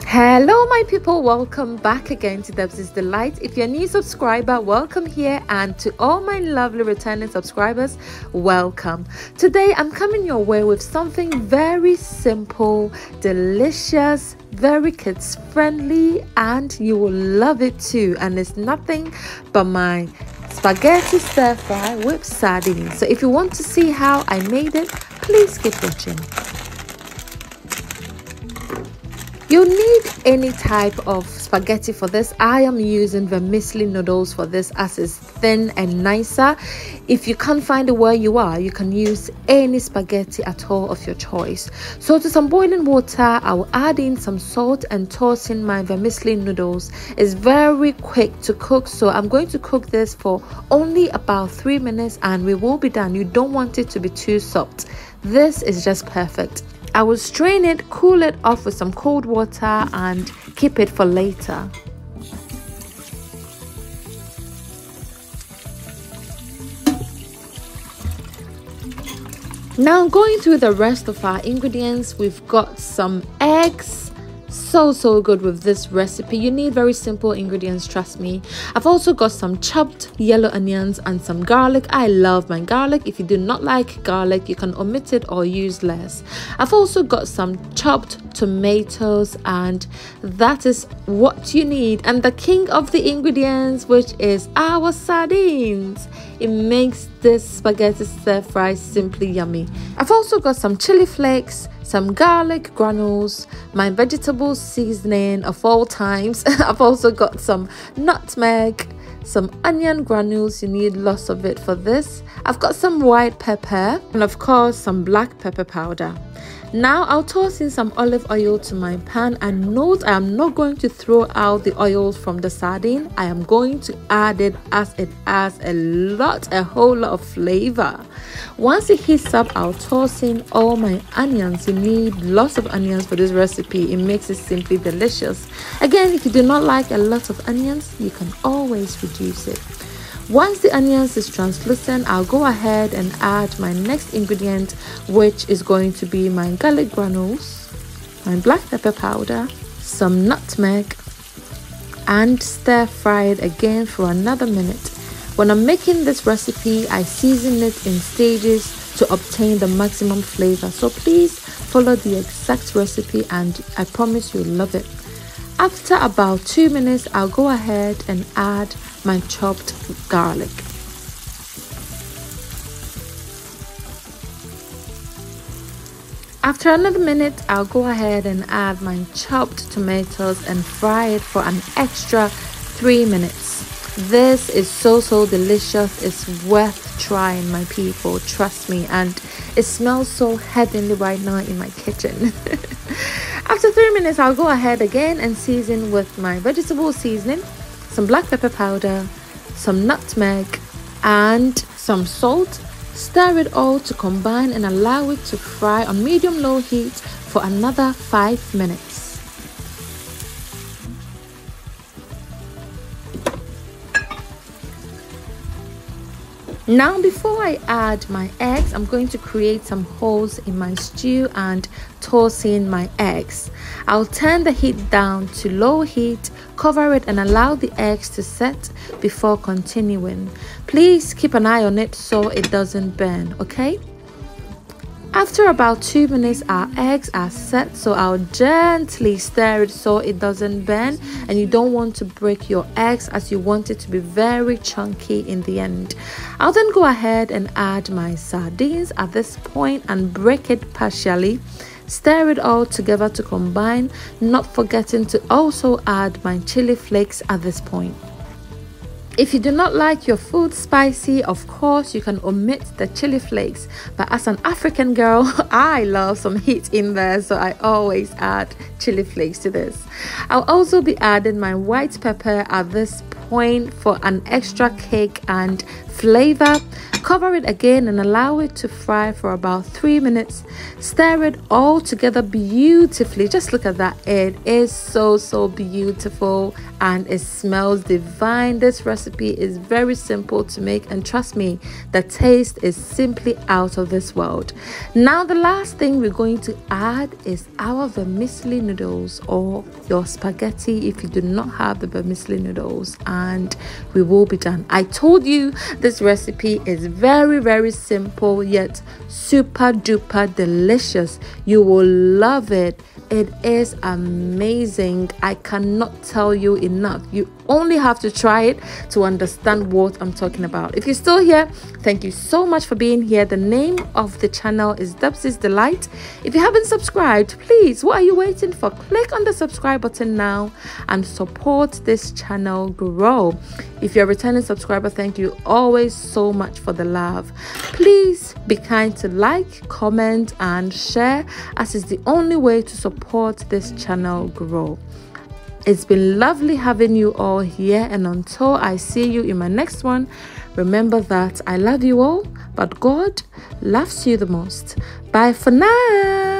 Hello my people, welcome back again to Debs' Delight. If you're a new subscriber, welcome here, and to all my lovely returning subscribers, welcome. Today I'm coming your way with something very simple, delicious, very kids friendly, and you will love it too. And it's nothing but my spaghetti stir fry with sardines. So if you want to see how I made it, please keep watching. You need any type of spaghetti for this. I am using vermicelli noodles for this, as it's thin and nicer. If you can't find it where you are, you can use any spaghetti at all of your choice. So to some boiling water, I will add in some salt and toss in my vermicelli noodles. It's very quick to cook, so I'm going to cook this for only about 3 minutes and we will be done. You don't want it to be too soft. This is just perfect. I will strain it, cool it off with some cold water, and keep it for later. Now going through the rest of our ingredients, we've got some eggs. So good with this recipe. You need very simple ingredients, trust me. I've also got some chopped yellow onions and some garlic. I love my garlic. If you do not like garlic, you can omit it or use less. I've also got some chopped tomatoes, and that is what you need. And the king of the ingredients, which is our sardines. It makes this spaghetti stir fry simply yummy. I've also got some chili flakes, some garlic granules, my vegetable seasoning of all times. I've also got some nutmeg, some onion granules. You need lots of it for this. I've got some white pepper, and of course some black pepper powder. Now I'll toss in some olive oil to my pan, and note I am not going to throw out the oil from the sardine. I am going to add it as it adds a whole lot of flavor. Once it heats up, I'll toss in all my onions. You need lots of onions for this recipe. It makes it simply delicious. Again, if you do not like a lot of onions, you can always reduce it. Once the onions is translucent, I'll go ahead and add my next ingredient, which is going to be my garlic granules, my black pepper powder, some nutmeg, and stir fry it again for another minute. When I'm making this recipe, I season it in stages to obtain the maximum flavor. So please follow the exact recipe and I promise you'll love it. After about 2 minutes, I'll go ahead and add my chopped garlic. After another minute, I'll go ahead and add my chopped tomatoes and fry it for an extra 3 minutes. This is so delicious. It's worth trying, my people, trust me, and it smells so heavenly right now in my kitchen. After 3 minutes, I'll go ahead again and season with my vegetable seasoning, some black pepper powder, some nutmeg, and some salt. Stir it all to combine and allow it to fry on medium-low heat for another 5 minutes. Now before I add my eggs, I'm going to create some holes in my stew and toss in my eggs. I'll turn the heat down to low heat, cover it and allow the eggs to set before continuing. Please keep an eye on it so it doesn't burn, okay? After about 2 minutes, our eggs are set, so I'll gently stir it so it doesn't burn, and you don't want to break your eggs as you want it to be very chunky in the end. I'll then go ahead and add my sardines at this point and break it partially. Stir it all together to combine, not forgetting to also add my chili flakes at this point. If you do not like your food spicy, of course you can omit the chili flakes, but as an African girl, I love some heat in there, so I always add chili flakes to this. I'll also be adding my white pepper at this point for an extra kick and flavor. Cover it again and allow it to fry for about 3 minutes. Stir it all together beautifully. Just look at that. It is so beautiful and it smells divine. This recipe is very simple to make, and trust me, the taste is simply out of this world. Now the last thing we're going to add is our vermicelli noodles, or your spaghetti if you do not have the vermicelli noodles, and we will be done. I told you this recipe is very simple yet super duper delicious. You will love it. It is amazing. I cannot tell you enough. You only have to try it to understand what I'm talking about. If you're still here, thank you so much for being here. The name of the channel is Dubsy's Delight. If you haven't subscribed, please, what are you waiting for? Click on the subscribe button now and support this channel grow. If you're a returning subscriber, thank you always so much for the love. Please be kind to like, comment and share, as is the only way to support this channel grow. It's been lovely having you all here, and until I see you in my next one, remember that I love you all, but God loves you the most. Bye for now.